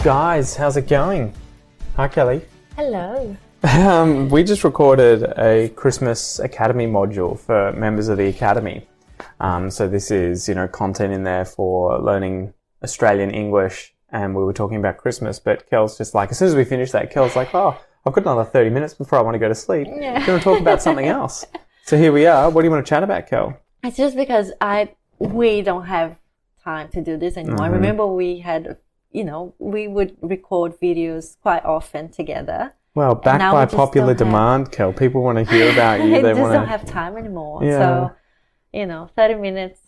Guys, how's it going? Hi, Kelly. Hello. We just recorded a Christmas Academy module for members of the Academy. So this is, content in there for learning Australian English, and we were talking about Christmas, but Kel's just like, as soon as we finished that, Kel's like, oh, I've got another 30 minutes before I want to go to sleep. Yeah. Do you want to talk about something else? So here we are. What do you want to chat about, Kel? It's just because we don't have time to do this anymore. Mm-hmm. I remember we had, we would record videos quite often together. Well, back by popular demand, Kel. People want to hear about you. They just don't have time anymore. Yeah. So, 30 minutes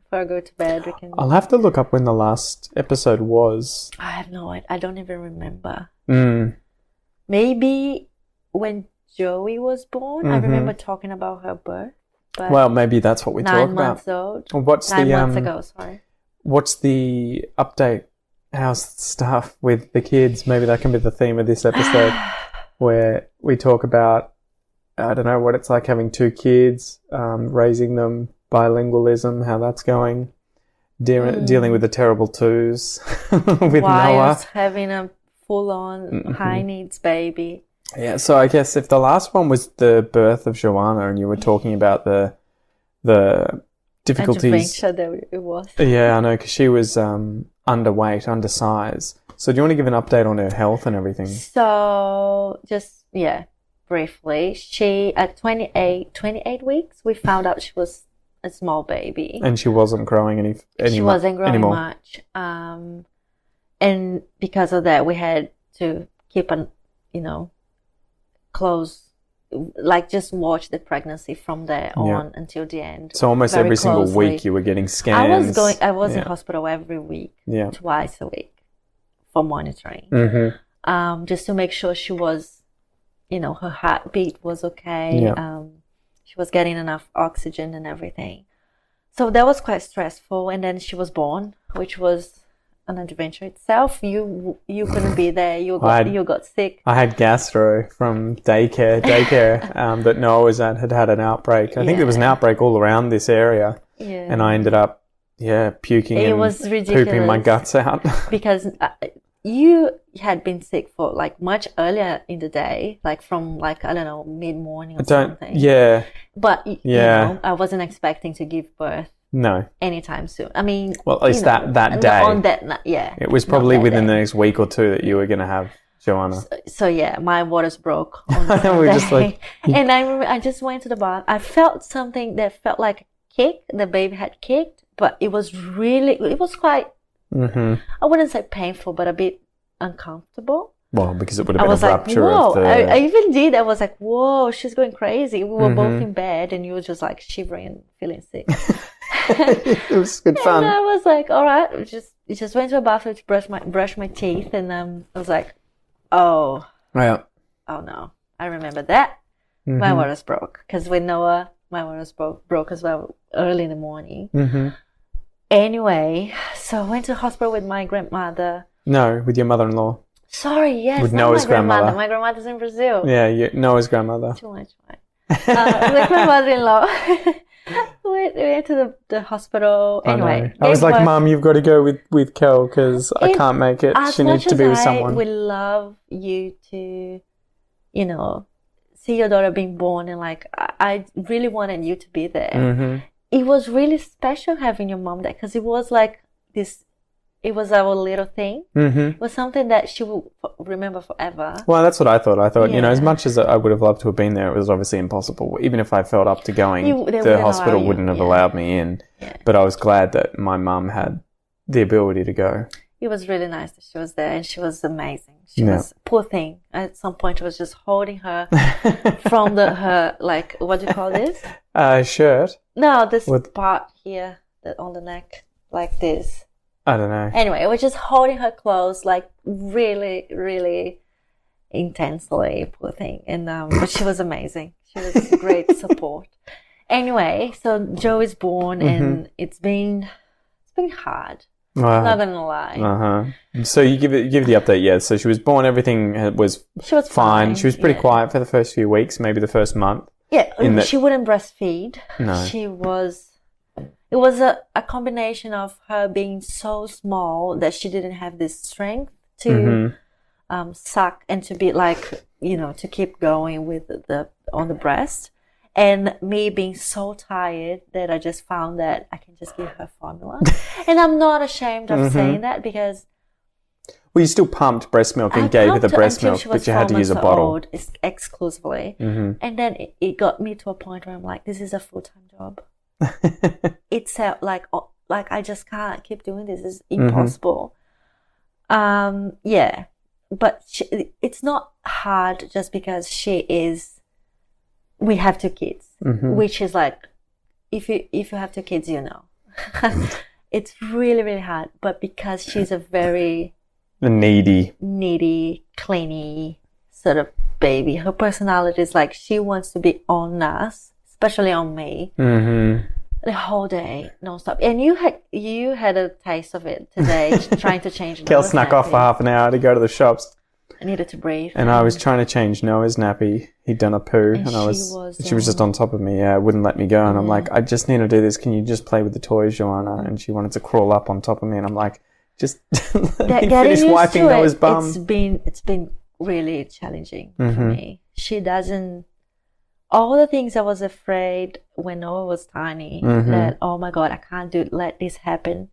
before I go to bed, we can... I'll have to look up when the last episode was. I have no idea. I don't even remember. Maybe when Joey was born. Mm-hmm. I remember talking about her birth. But well, maybe that's what we talk about. 9 months old. What's 9 months ago, sorry. What's the update? How's stuff with the kids? Maybe that can be the theme of this episode, where we talk about, I don't know, what it's like having 2 kids, raising them, bilingualism, how that's going, dealing with the terrible twos with Noah. Having a full-on high needs baby. Yeah, so I guess if the last one was the birth of Joanna and you were talking about the difficulties. Adventure that it was. Yeah, I know, because she was underweight, undersized. So do you want to give an update on her health and everything? So briefly, she at 28 weeks, we found out she was a small baby. And she wasn't growing She wasn't growing anymore. much. And because of that, we had to keep close, like just watch the pregnancy from there on until the end. So almost very every closely. single week you were getting scans. I was in hospital every week, twice a week for monitoring. Just to make sure she was, her heartbeat was okay. She was getting enough oxygen and everything. So that was quite stressful. And then she was born, which was an adventure itself. You couldn't be there. You got sick. I had gastro from daycare that Noah had an outbreak. I think there was an outbreak all around this area. Yeah. And I ended up puking and pooping my guts out. Because you had been sick for much earlier in the day, from I don't know, mid-morning or something. Yeah. But I wasn't expecting to give birth. No. Anytime soon. I mean, well, at least that day. On that, It was probably within the next week or 2 that you were going to have Joanna. So my waters broke on Sunday. And I remember I just went to the bath. I felt something that felt like a kick. The baby had kicked, but it was quite, I wouldn't say painful, but a bit uncomfortable. Well, because it would have been a rupture of the... I even did. I was like, whoa, she's going crazy. We were both in bed and you were just shivering and feeling sick. It was good fun. And I was like, all right, just went to a bathroom to brush my teeth, and I was like, oh no, I remember that. My waters broke because with Noah, my waters broke as well early in the morning. Anyway, so I went to the hospital with my grandmother. No, with your mother-in-law. Sorry, yes, with Noah's grandmother. My grandmother's in Brazil. Yeah, Noah's grandmother. Too much. With my mother-in-law. We went to the hospital. Anyway, I was like, Mum, you've got to go with Kel because I can't make it. She needs to be with someone. I would love you to, see your daughter being born, and I really wanted you to be there. It was really special having your mom there because it was this. It was our little thing. It was something that she will remember forever. Well, that's what I thought. I thought, as much as I would have loved to have been there, it was obviously impossible. Even if I felt up to going, the hospital wouldn't have allowed me in. Yeah. But I was glad that my mum had the ability to go. It was really nice that she was there, and she was amazing. She was, poor thing. At some point, I was just holding her from her, what do you call this? Shirt? No, this part here on the neck, like this. I don't know. Anyway, I was just holding her close, really, really intensely, poor thing. And but she was amazing. She was great support. Anyway, so Joe is born, and it's been hard. I'm not gonna lie. So you give the update, yeah. So she was born. Everything was fine. She was pretty quiet for the first few weeks, maybe the first month. Yeah, she wouldn't breastfeed. No, It was a combination of her being so small that she didn't have the strength to suck and to be like, to keep going with on the breast. And me being so tired that I just found that I can just give her formula. And I'm not ashamed of saying that because... Well, you still pumped breast milk and gave her the breast milk, but you had to use a bottle. Exclusively. And then it got me to a point where I'm like, this is a full-time job. It's like I just can't keep doing this. It's impossible. Yeah. But it's not hard just because we have 2 kids, which is like, if you have 2 kids, it's really, really hard. But because she's a very needy, clingy sort of baby, her personality is like she wants to be on us, especially on me, the whole day, nonstop. And you had a taste of it today, trying to change. Kel snuck off for half an hour to go to the shops. I needed to breathe. And I was trying to change Noah's nappy. He'd done a poo. And she was just on top of me. Yeah, wouldn't let me go. And I'm like, I just need to do this. Can you just play with the toys, Joanna? And she wanted to crawl up on top of me. And I'm like, just let me finish wiping Noah's bum. It's been really challenging for me. She doesn't... All the things I was afraid when Noah was tiny, that, oh my God, I can't let this happen.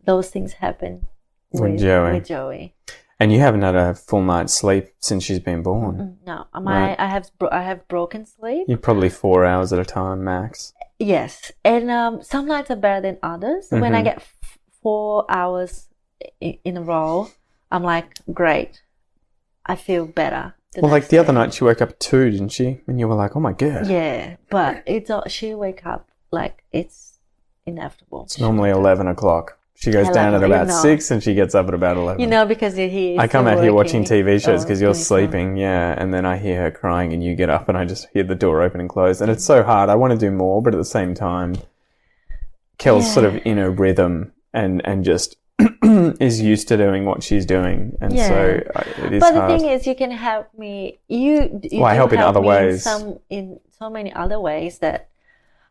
Those things happen with Joey. And you haven't had a full night's sleep since she's been born. No, right. I have broken sleep. You're probably 4 hours at a time max. Yes, and some nights are better than others. When I get 4 hours in a row, I'm like, great, I feel better. Well, like the other night, she woke up at 2, didn't she? And you were like, oh my God. Yeah, but she wake up like it's inevitable. It's normally 11 o'clock. She goes down at about 6 and she gets up at about 11. Because I come out here watching TV shows because you're sleeping, and then I hear her crying and you get up and I just hear the door open and close. And it's so hard. I want to do more, but at the same time, Kel's sort of in a rhythm and just is used to doing what she's doing. And so it is hard. But the thing is, you can help me. I help in other ways. In so many other ways that,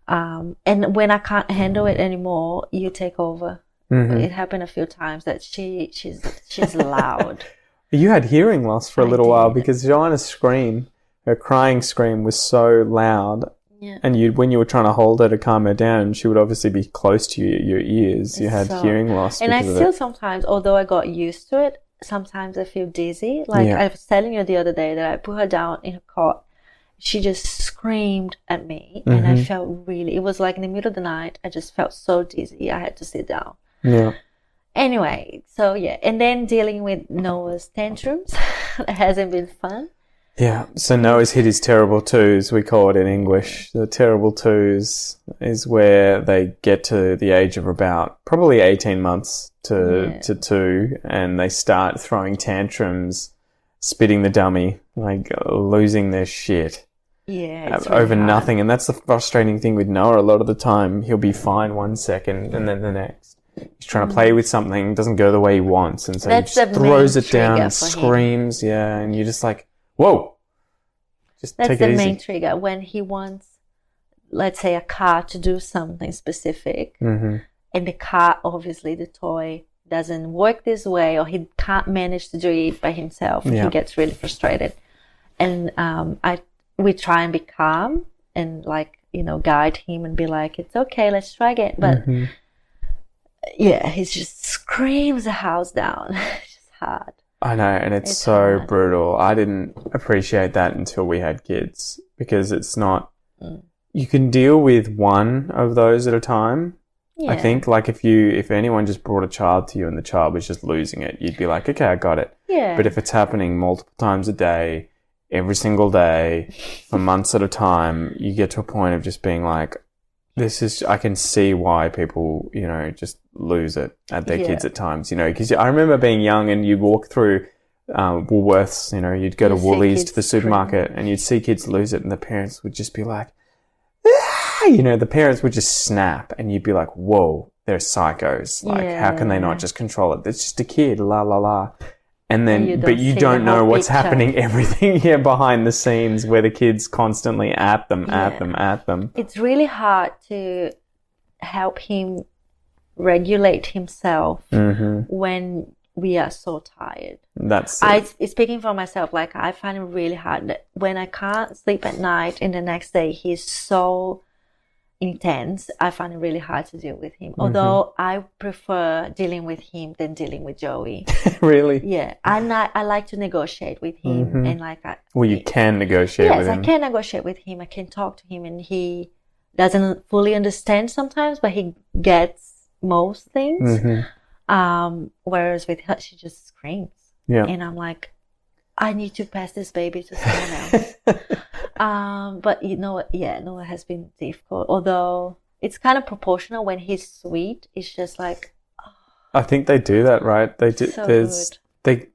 and when I can't handle it anymore, you take over. It happened a few times that she's loud. You had hearing loss for a little while because Joanna's scream, her crying scream, was so loud. Yeah. And when you were trying to hold her to calm her down, she would obviously be close to your ears. You had hearing loss. And I still sometimes, although I got used to it, sometimes I feel dizzy. Like I was telling you the other day that I put her down in her cot. She just screamed at me, and I felt it was like in the middle of the night. I just felt so dizzy. I had to sit down. Yeah. Anyway, so and then dealing with Noah's tantrums hasn't been fun. Yeah, so Noah's hit his terrible twos, we call it in English. The terrible twos is where they get to the age of about probably 18 months to 2, and they start throwing tantrums, spitting the dummy, like losing their shit. Yeah, over nothing. And that's the frustrating thing with Noah. A lot of the time, he'll be fine 1 second and then the next. He's trying to play with something, doesn't go the way he wants, and so he just throws it down and screams, and you're just like, whoa. Just take it easy. That's the main trigger. When he wants, let's say, a car to do something specific, and the car, obviously, the toy doesn't work this way, or he can't manage to do it by himself, he gets really frustrated. And we try and be calm and, guide him and be like, it's okay, let's try again. But he just screams the house down. It's just hard. I know, and it's so hard. Brutal. I didn't appreciate that until we had kids, because it's not... You can deal with one of those at a time. Yeah. I think, like, if anyone just brought a child to you and the child was just losing it, you'd be like, okay, I got it. Yeah. But if it's happening multiple times a day, every single day, for months at a time, you get to a point of just being like, I can see why people, just lose it at their kids at times, because I remember being young and you'd walk through Woolworths, you'd go to Woolies to the supermarket and you'd see kids lose it and the parents would just be like, the parents would just snap and you'd be like, whoa, they're psychos. Like, how can they not just control it? It's just a kid, la, la, la. And then, but you don't know what's happening, everything here behind the scenes where the kid's constantly at them. It's really hard to help him regulate himself when we are so tired. That's speaking for myself, like I find it really hard that when I can't sleep at night and the next day he's so intense, I find it really hard to deal with him. Although I prefer dealing with him than dealing with Joey. Really? Yeah. I like to negotiate with him and like you can negotiate with him. Yes, I can negotiate with him. I can talk to him and he doesn't fully understand sometimes, but he gets most things. Whereas with her, she just screams. Yeah. And I'm like, I need to pass this baby to someone else. But you know what? Yeah, no, it has been difficult. Although it's kind of proportional. When he's sweet, it's just like. Oh, I think they do that, right? They do. So good.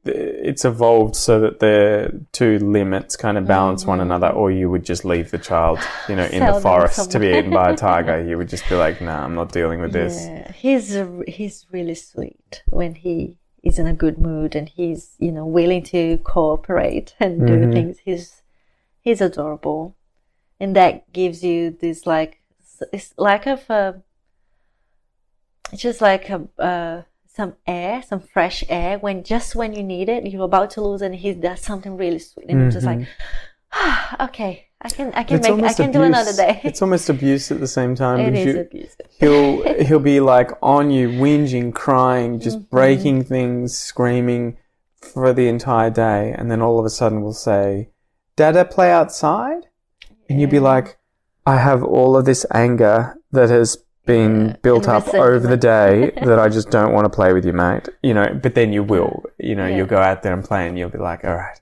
It's evolved so that their two limits kind of balance one another, or you would just leave the child, in the forest to be eaten by a tiger. You would just be like, nah, I'm not dealing with this. Yeah, he's really sweet when he is in a good mood and he's, willing to cooperate and do things. He's adorable. And that gives you this it's like some fresh air when you need it, you're about to lose, and he does something really sweet, and you're just like, okay, I can do another day. It's almost abuse at the same time. It is abusive. He'll be like on you, whinging, crying, just breaking things, screaming for the entire day, and then all of a sudden we'll say, "Dada, play outside," and you'll be like, "I have all of this anger that has been built up over the day that I just don't want to play with you, mate." But then you will, you'll go out there and play and you'll be like, all right.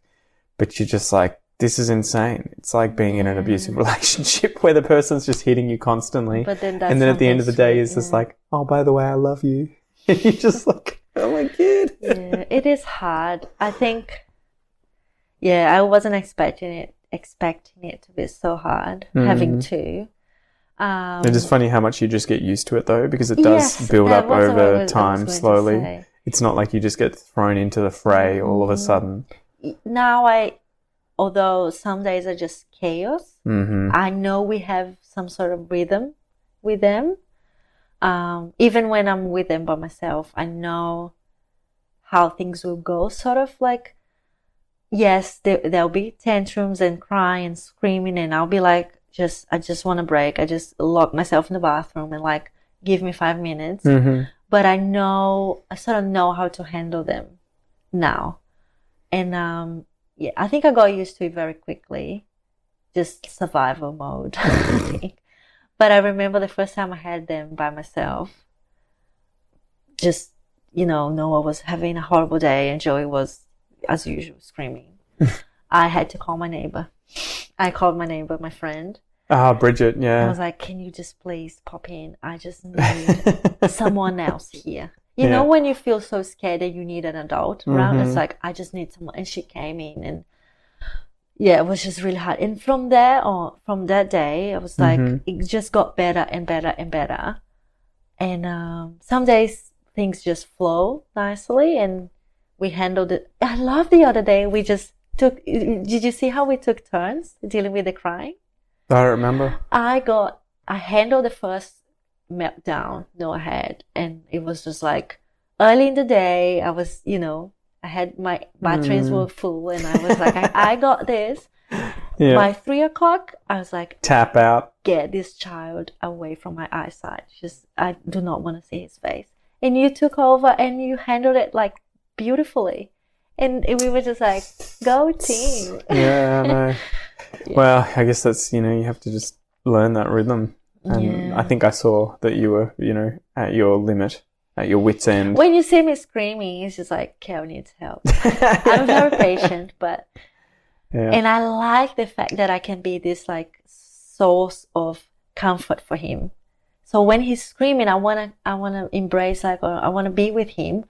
But you're just like, this is insane. It's like being in an abusive relationship where the person's just hitting you constantly. But then and then at the end of the day, it's just like, oh, by the way, I love you. And you're just like, oh my God. Yeah, it is hard. I think, I wasn't expecting it to be so hard, having two. It is funny how much you just get used to it though, because it does build up over time slowly. It's not like you just get thrown into the fray all of a sudden. Now although some days are just chaos, I know we have some sort of rhythm with them. Even when I'm with them by myself, I know how things will go. Sort of like, yes, there'll be tantrums and crying and screaming, and I'll be like, I just want a break. I just lock myself in the bathroom and give me 5 minutes. But I sort of know how to handle them now. And I think I got used to it very quickly. Just survival mode, I think. But I remember the first time I had them by myself. Just, Noah was having a horrible day and Joey was, as usual, screaming. I had to call my neighbor. I called my neighbor, my friend. Bridget, yeah. I was like, can you just please pop in? I just need someone else here. You know when you feel so scared that you need an adult around? It's like, I just need someone. And she came in and it was just really hard. And from that day, I was like, it just got better and better and better. And some days things just flow nicely and we handled it. I love the other day we just did you see how we took turns dealing with the crying? I remember. I handled the first meltdown Noah had, and it was just like early in the day. I was, I had my batteries were full, and I was like, I got this. Yeah. By 3:00, I was like, tap out. Get this child away from my eyesight. I do not want to see his face. And you took over, and you handled it beautifully. And we were just like, go team. Yeah, I know. Yeah. Well, I guess that's, you have to just learn that rhythm. And I think I saw that you were, at your limit, at your wit's end. When you see me screaming, it's just like, Kel needs help. I'm very patient, but... Yeah. And I like the fact that I can be this source of comfort for him. So when he's screaming, I wanna embrace or I wanna be with him,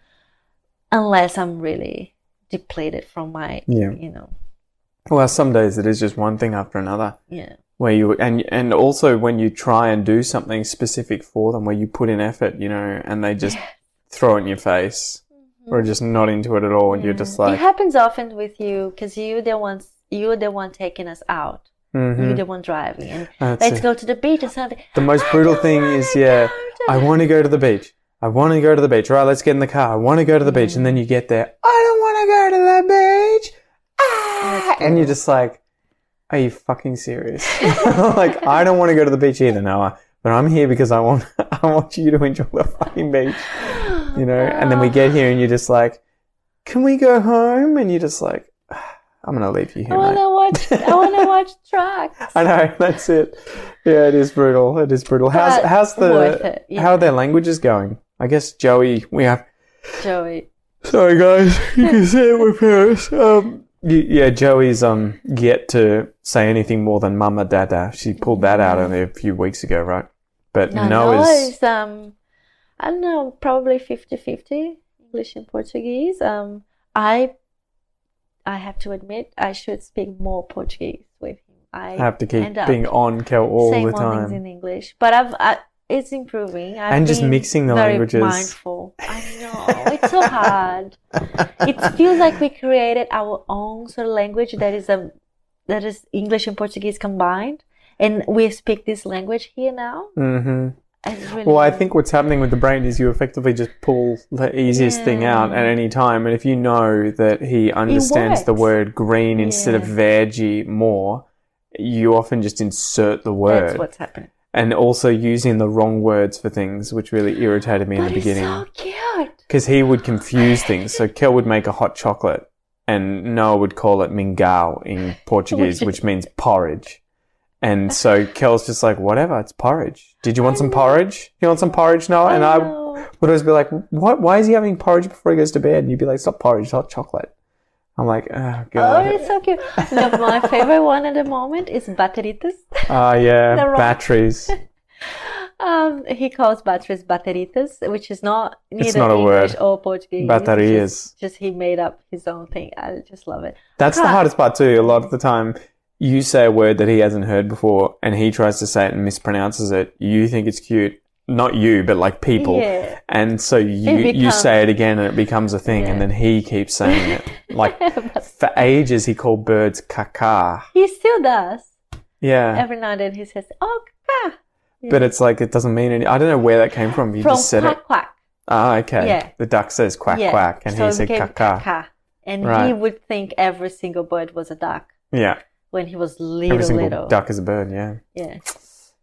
unless I'm really depleted from my Well, some days it is just one thing after another. Yeah. Where you and also when you try and do something specific for them, where you put in effort, and they just throw it in your face, or just not into it at all, and you're just like. It happens often with you because you're the one taking us out. You're the one driving, and let's go to the beach or something. The most brutal thing is, I want to go to the beach. I want to go to the beach. All right, let's get in the car. I want to go to the beach. And then you get there. I don't want to go to the beach. Ah! And you're just like, are you fucking serious? Like, I don't want to go to the beach either, Noah. But I'm here because I want you to enjoy the fucking beach. You know? And then we get here and you're just like, can we go home? And you're just like, I'm going to leave you here, I want to watch tracks. I know, that's it. Yeah, it is brutal. It is brutal. How are their languages going? I guess Joey. Sorry, guys. You can say it with parents. Joey's yet to say anything more than mama, dada. She pulled that out only a few weeks ago, right? But Noah's... I don't know, probably 50-50 English and Portuguese. I have to admit, I should speak more Portuguese with him. I have to keep being on Kel all the time. Saying things in English, but it's improving. And just mixing the languages. Mindful. I know, it's so hard. It feels like we created our own sort of language that is English and Portuguese combined, and we speak this language here now. Mm-hmm. Well, I think what's happening with the brain is you effectively just pull the easiest thing out at any time. And if you know that he understands the word green instead of veggie more, you often just insert the word. That's what's happening. And also using the wrong words for things, which really irritated me in the beginning. So cute. Because he would confuse things. So Kel would make a hot chocolate and Noah would call it mingau in Portuguese, which means porridge. And so Kel's just like, whatever, it's porridge. Did you want some porridge? You want some porridge, Noah? And I would always be like, what? Why is he having porridge before he goes to bed? And you'd be like, it's not porridge, it's hot chocolate. I'm like, oh, God. Oh, it's so cute. No, my favorite one at the moment is bateritas. Oh, yeah, batteries. He calls batteries bateritas, which is not English a word or Portuguese. Baterias. Just he made up his own thing. I just love it. That's the hardest part too. A lot of the time, you say a word that he hasn't heard before and he tries to say it and mispronounces it. You think it's cute. Not you, but like people. Yeah. And so you say it again and it becomes a thing and then he keeps saying it. Like for ages he called birds kaka. He still does. Yeah. Every now and then he says, oh, kaka. Yeah. But it's like it doesn't mean any... I don't know where that came from. You just said quack, it. Quack. Ah, okay. Yeah. The duck says quack, quack. And so he said kaka. And he would think every single bird was a duck. Yeah. When he was little. Every single duck is a bird, yeah. Yeah.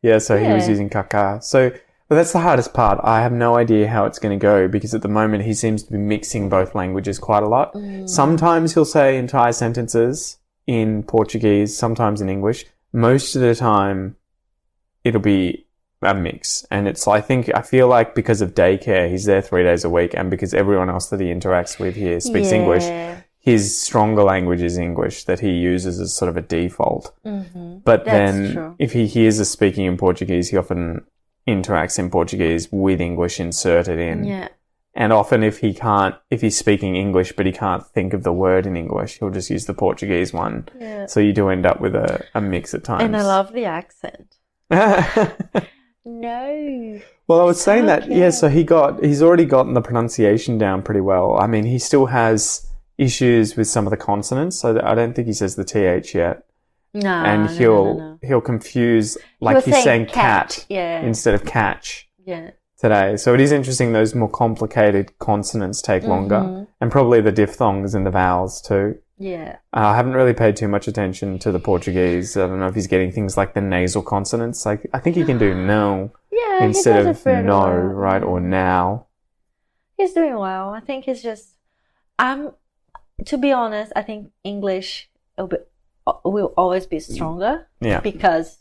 Yeah, so he was using kaka. So... But that's the hardest part. I have no idea how it's going to go because at the moment he seems to be mixing both languages quite a lot. Sometimes he'll say entire sentences in Portuguese, sometimes in English. Most of the time it'll be a mix. And I feel like because of daycare, he's there 3 days a week and because everyone else that he interacts with here speaks English, his stronger language is English that he uses as sort of a default. Mm-hmm. But that's true. If he hears us speaking in Portuguese, he often interacts in Portuguese with English inserted in. Yeah. And often if he's speaking English but he can't think of the word in English, he'll just use the Portuguese one. Yeah. So you do end up with a mix at times. And I love the accent. No. Well, I was saying that, so he's already gotten the pronunciation down pretty well. I mean, he still has issues with some of the consonants. So I don't think he says the TH yet. No, and he'll confuse, like he's saying cat instead of catch today. So it is interesting those more complicated consonants take longer and probably the diphthongs and the vowels too. Yeah. I haven't really paid too much attention to the Portuguese. I don't know if he's getting things like the nasal consonants. Like I think he can do no instead of no, right, or now. He's doing well. I think he's just, to be honest, I think English will always be stronger because,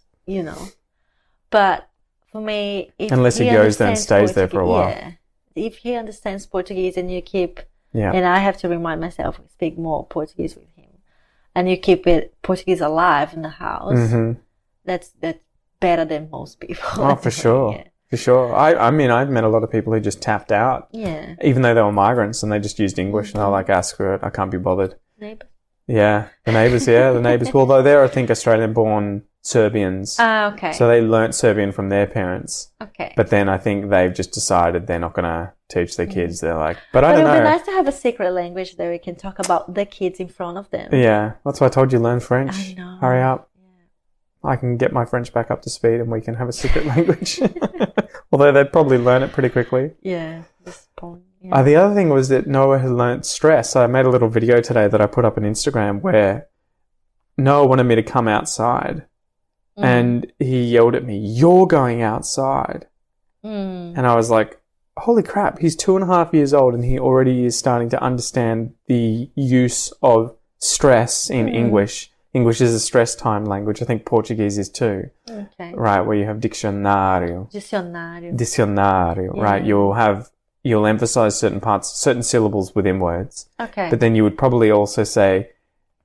but for me, unless he goes there and stays there for a while. Yeah. If he understands Portuguese and you keep, and I have to remind myself to speak more Portuguese with him, and you keep Portuguese alive in the house, that's better than most people. Oh, for sure. Yeah. For sure. I mean, I've met a lot of people who just tapped out. Yeah. Even though they were migrants and they just used English and they're like, screw it, I can't be bothered. Neighbours. Yeah, the neighbours. Although they're, I think, Australian-born Serbians. Ah, okay. So they learnt Serbian from their parents. Okay. But then I think they've just decided they're not going to teach their kids. They're like, but I don't know. It would be nice to have a secret language that we can talk about the kids in front of them. Yeah, that's why I told you learn French. I know. Hurry up. Yeah. I can get my French back up to speed and we can have a secret language. Although they'd probably learn it pretty quickly. Yeah, this point. Yeah. The other thing was that Noah had learnt stress. So I made a little video today that I put up on Instagram where Noah wanted me to come outside and he yelled at me, "You're going outside." And I was like, holy crap, he's 2.5 years old and he already is starting to understand the use of stress in English. English is a stress time language. I think Portuguese is too. Okay. Right, where you have dicionário. Dicionário, yeah. Right. You'll emphasize certain parts, certain syllables within words. Okay. But then you would probably also say,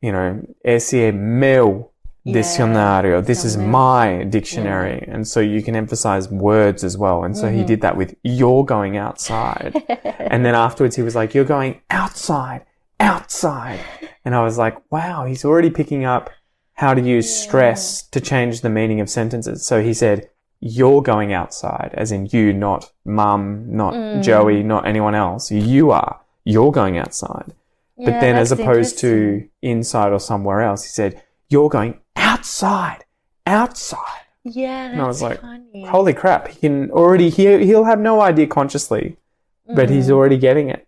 you know, esse é meu dicionário. This is my dictionary. Yeah. And so you can emphasize words as well. And so he did that with "you're going outside." And then afterwards he was like, "You're going outside. And I was like, wow, he's already picking up how to use stress to change the meaning of sentences. So he said, "You're going outside," as in you, not mum, not Joey, not anyone else. You are. You're going outside. Yeah, but then as opposed to inside or somewhere else, he said, "You're going outside. Yeah, and I was like, funny. Holy crap, he can already, he'll have no idea consciously, but he's already getting it.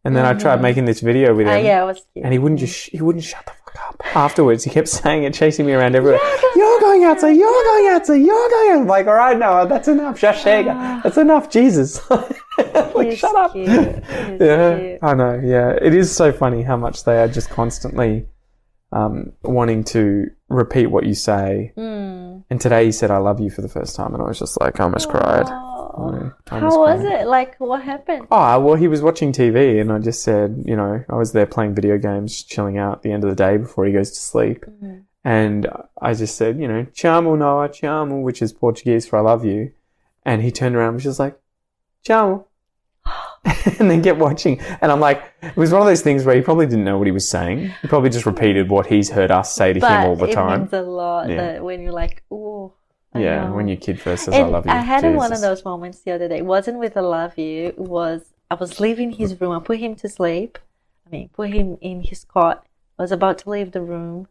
And then I tried making this video with him, it was cute. and he wouldn't shut the fuck up. Afterwards, he kept saying it, chasing me around everywhere. You're going outside. You're going outside. You're going. I'm like, all right, Noah, that's enough. Shashega, that's enough. Jesus, like, shut up. Cute. I know. Yeah, it is so funny how much they are just constantly wanting to repeat what you say. And today he said, "I love you" for the first time, and I was just like, I almost cried. How was it? Like, what happened? Oh, well, he was watching TV and I just said, you know, I was there playing video games, chilling out at the end of the day before he goes to sleep. And I just said, you know, "Te amo, Noah, te amo," which is Portuguese for "I love you." And he turned around and was just like, "Te amo." And then kept watching. And I'm like, it was one of those things where he probably didn't know what he was saying. He probably just repeated what he's heard us say to him all the time. It means a lot that when you're like, ooh. Yeah, when your kid first says, "I love you." I had one of those moments the other day. It wasn't with "I love you." It was, I was leaving his room. I put him to sleep. Put him in his cot. I was about to leave the room.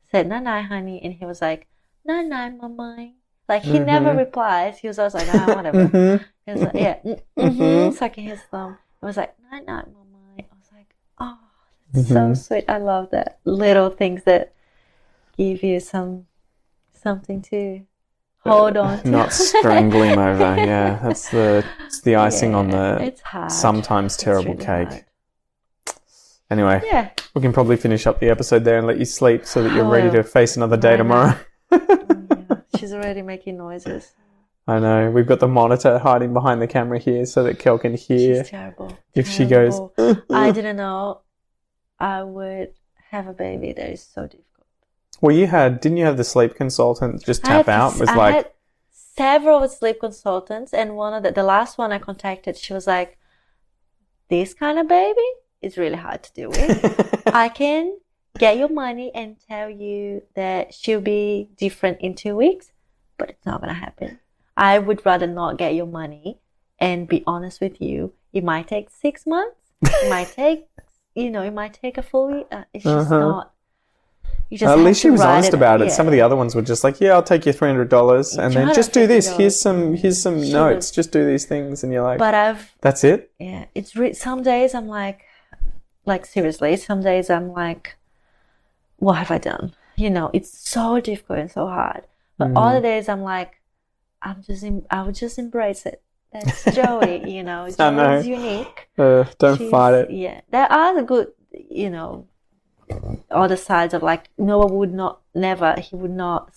Said, "Night, honey." And he was like, "Night, mamãe." Like, he never replies. He was always like, whatever. He was like, yeah, sucking his thumb. It was like, "Night, mamãe." I was like, oh, that's so sweet. I love that. Little things that give you something to hold on to. Not strangle him over. Yeah, that's the icing on the sometimes terrible cake. Hard. Anyway, we can probably finish up the episode there and let you sleep so that you're ready to face another day tomorrow. She's already making noises. I know. We've got the monitor hiding behind the camera here so that Kel can hear. She's terrible. If she goes... I didn't know I would have a baby. That is so difficult. Well, didn't you have the sleep consultant just tap out? I had several sleep consultants, and one of the last one I contacted, she was like, "This kind of baby is really hard to deal with. I can get your money and tell you that she'll be different in 2 weeks, but it's not going to happen. I would rather not get your money and be honest with you. It might take 6 months. It might take, it might take a full year. It's just not. At least she was honest about it. Some of the other ones were just like, "Yeah, I'll take you $300 and then just do this. Here's some notes. Just do these things." And you're like, that's it? Yeah. Some days I'm like seriously, some days I'm like, what have I done? It's so difficult and so hard. But all the days I'm like, I would just embrace it. That's Joey, Joey's unique. Don't fight it. Yeah. There are the good, other sides of like, Noah would not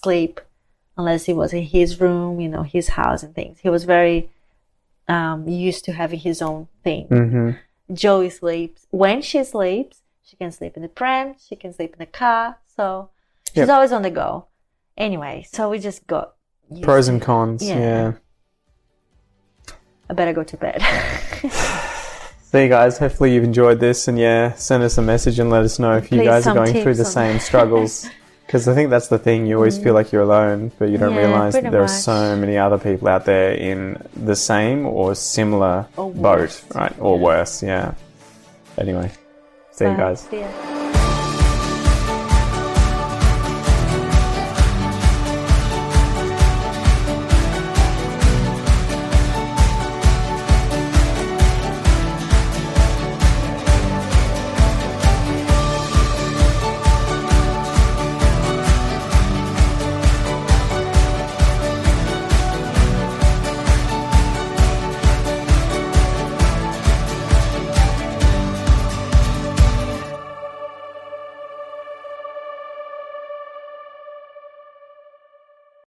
sleep unless he was in his room, his house and things. He was very used to having his own thing. Joey sleeps. When she sleeps, she can sleep in the pram, she can sleep in the car. So she's always on the go. Anyway, so we just got pros and cons. Yeah. I better go to bed. There you guys. Hopefully you've enjoyed this, and send us a message and let us know if you guys are going through the same struggles. Because I think that's the thing. You always feel like you're alone, but you don't realize that there are so many other people out there in the same or similar boat, right? Or worse. Yeah. Anyway, see you guys. See ya.